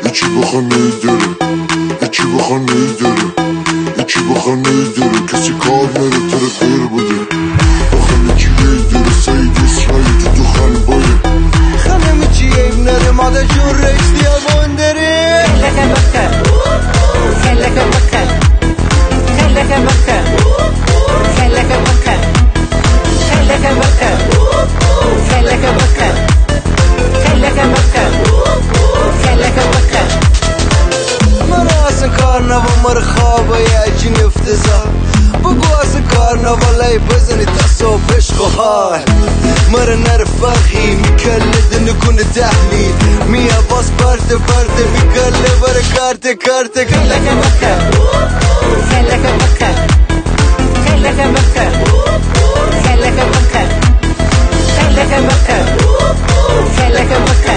İçi bakanı dere, içi bakanı dere, içi bakanı dere. Kesi karnere taraf ayır bade. Bakan içi dere, sayıdı sırayı tutu kan boyu. Hanım içi evlerim adı jur reis diye bonderi. Kelleke bakka, kelleke bakka, kelleke bakka, kelleke bakka, kelleke bakka, kelleke bakka, kelleke bakka, kelleke bakka. مراسن کارناوا مرخابه یکی نفتزا بگواسن کارناوالای بزنی تصاب عشق و حال مره نر فرخی میکلد نکن تحلیل میا باس پرت میکله بر کارت Kelleke bakka, kelleke bakka, kelleke bakka, kelleke bakka, kelleke bakka, kelleke bakka.